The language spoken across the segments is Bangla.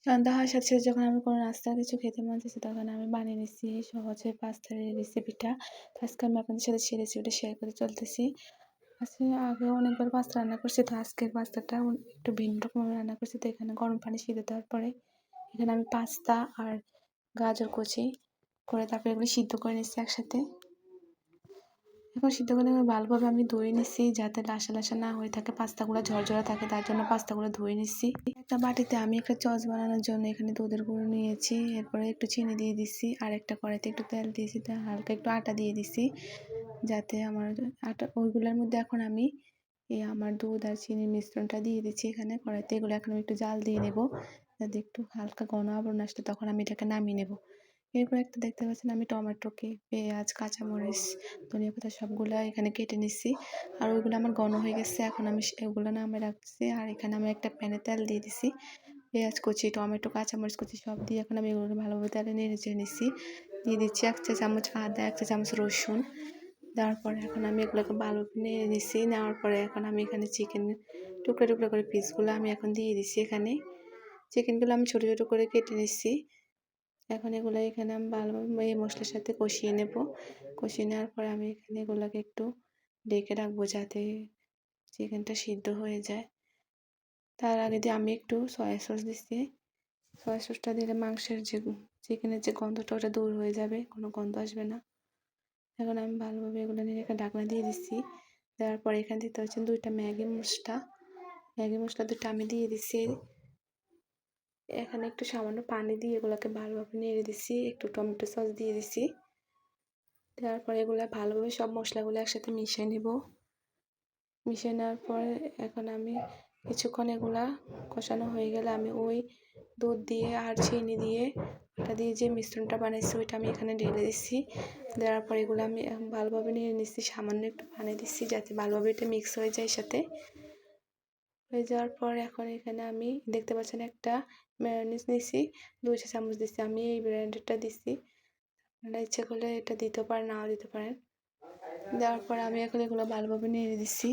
সন্ধ্যা হওয়ার সাথে, সাথে যখন আমি কোনো নাস্তা কিছু খেতে মন চাইছে তখন আমি বানিয়ে নিচ্ছি সহজে পাস্তার এই রেসিপিটা। তো আজকে আমি আপনাদের সাথে সেই রেসিপিটা শেয়ার করে চলতেছি। আজকে আগেও অনেকবার পাস্তা রান্না করছি, তো আজকের পাস্তাটা একটু ভিন্ন রকমভাবে রান্না করছি। তো এখানে গরম পানি সিদ্ধ দেওয়ার পরে এখানে আমি পাস্তা আর গাজর কুচি করে তারপরে এগুলো সিদ্ধ করে নিচ্ছি একসাথে। এখন সিদ্ধ করে ভালোভাবে আমি ধুয়ে নিচ্ছি যাতে লাসা লাসা না হয়ে থাকে, পাস্তাগুলো ঝরঝরা থাকে, তার জন্য পাস্তাগুলো ধুয়ে নিচ্ছি। একটা বাটিতে আমি একটা সস বানানোর জন্য এখানে দুধের গুঁড়ো নিয়েছি, এরপরে একটু চিনি দিয়ে দিচ্ছি, আর একটা কড়াইতে একটু তেল দিয়েছি, হালকা একটু আটা দিয়ে দিচ্ছি যাতে আমার আটা ওইগুলোর মধ্যে এখন আমি আমার দুধ আর চিনির মিশ্রণটা দিয়ে দিচ্ছি এখানে কড়াইতে। এগুলো এখন আমি একটু জাল দিয়ে নেব যাতে একটু হালকা ঘন আবরণ আসলে তখন আমি এটাকে নামিয়ে নেব। এরপর একটা দেখতে পাচ্ছেন আমি টমেটোকে, পেঁয়াজ, কাঁচামরিচ, ধনিয়া পাতা সবগুলা এখানে কেটে নিচ্ছি। আর ওইগুলো আমার ঘন হয়ে গেছে, এখন আমি ওগুলো নামিয়ে রাখছি। আর এখানে আমি একটা প্যানে তেল দিয়ে দিছি, পেঁয়াজ কুচি, টমেটো, কাঁচামরিচ কুচি সব দিয়ে এখন আমি এগুলোকে ভালোভাবে তেলে নেড়ে চেড়ে নিচ্ছি। দিয়ে দিচ্ছি 1 চা চামচ আদা, 1 চা চামচ রসুন। দেওয়ার পরে এখন আমি এগুলোকে ভালোভাবে নেড়ে নিচ্ছি। নেওয়ার পরে এখন আমি এখানে চিকেন টুকরো টুকরো করে পিসগুলো আমি এখন দিয়ে দিচ্ছি এখানে। চিকেনগুলো আমি ছোটো ছোটো করে কেটে নিচ্ছি। এখন এগুলো এখানে আমি ভালোভাবে এই মশলার সাথে কষিয়ে নেব। কষিয়ে নেওয়ার পরে আমি এখানে এগুলোকে একটু ঢেকে রাখবো যাতে চিকেনটা সিদ্ধ হয়ে যায়। তার আগে দিয়ে আমি একটু সয়া সস দিচ্ছি। সয়া সসটা দিলে মাংসের যে চিকেনের যে গন্ধটা ওটা দূর হয়ে যাবে, কোনো গন্ধ আসবে না। এখন আমি ভালোভাবে এগুলো নিয়ে একটা ঢাকনা দিয়ে দিচ্ছি। দেওয়ার পরে এখানে দিতে হচ্ছে 2টা ম্যাগি মশলা। ম্যাগি মশলা 2টা আমি দিয়ে দিচ্ছি। এখানে একটু সামান্য পানি দিয়ে এগুলোকে ভালোভাবে নেড়ে দিচ্ছি, একটু টমেটো সস দিয়ে দিচ্ছি। দেওয়ার পরে এগুলো ভালোভাবে সব মশলাগুলো একসাথে মিশিয়ে নেব। মিশিয়ে নেওয়ার পরে এখন আমি কিছুক্ষণ এগুলা কষানো হয়ে গেলে আমি ওই দুধ দিয়ে আর চিনি দিয়ে ওটা দিয়ে যে মিশ্রণটা বানাইছি ওইটা আমি এখানে ঢেলে দিচ্ছি। দেওয়ার পরে এগুলো আমি ভালোভাবে নিয়ে নিচ্ছি, সামান্য একটু পানি দিচ্ছি যাতে ভালোভাবে এটা মিক্স হয়ে যায় সাথে। হয়ে যাওয়ার পর এখন এখানে আমি দেখতে পাচ্ছেন একটা মেয়োনিজ নিচ্ছি, 2 চা চামচ দিচ্ছি। আমি এই ব্র্যান্ডেরটা দিচ্ছি, আপনারা ইচ্ছে করলে এটা দিতে পারেন, নাও দিতে পারেন। দেওয়ার পর আমি এখন এগুলো ভালোভাবে নেড়ে দিচ্ছি।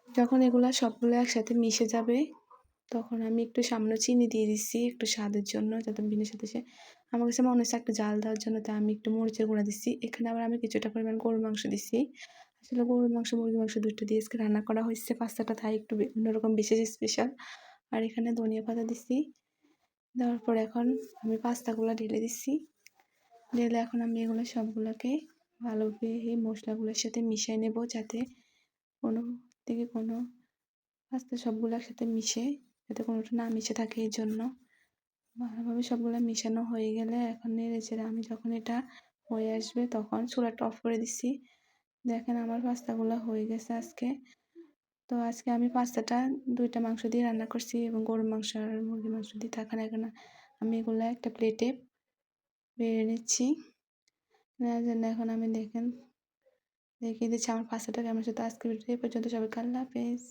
যখন এগুলা সবগুলো একসাথে মিশে যাবে তখন আমি একটু সামান্য চিনি দিয়ে দিচ্ছি একটু স্বাদের জন্য, যাতে ভিন্ন স্বাদ আসে। আমার কাছে মনে হচ্ছে একটু জাল দেওয়ার জন্য, তাই আমি একটু মরিচের গুঁড়া দিচ্ছি। এখানে আবার আমি কিছুটা পরিমাণ গরুর মাংস দিচ্ছি। আসলে গরুর মাংস, মুরগির মাংস 2টা দিয়ে আজকে রান্না করা হয়েছে। পাস্তাটা তাই একটু অন্যরকম বিশেষ স্পেশাল। আর এখানে ধনিয়া পাতা দিচ্ছি। দেওয়ার পর এখন আমি পাস্তাগুলো ঢেলে দিচ্ছি। ঢেলে এখন আমি এগুলো সবগুলোকে ভালোভাবে এই মশলাগুলোর সাথে মিশিয়ে নেব যাতে কোনো থেকে কোনো পাস্তা সবগুলো একসাথে মিশে, যাতে কোনোটা না মিশে থাকে। এই জন্য ভালোভাবে সবগুলো মিশানো হয়ে গেলে এখন নেড়েচেড়ে আমি যখন এটা হয়ে আসবে তখন চুলাটা অফ করে দিচ্ছি। দেখেন আমার পাস্তাগুলো হয়ে গেছে আজকে। তো আজকে আমি পাস্তাটা 2টা মাংস দিয়ে রান্না করছি এবং গরুর মাংস আর মুরগির মাংস দিয়ে। তখন এখন আমি এগুলো একটা প্লেটে বেড়ে নিচ্ছি। নেওয়ার জন্য এখন আমি দেখিয়ে দিচ্ছি আমার পাস্তাটা কেমন। সাথে আজকের ভিডিও এই পর্যন্ত। সবাইকে আল্লাহ হাফেজ।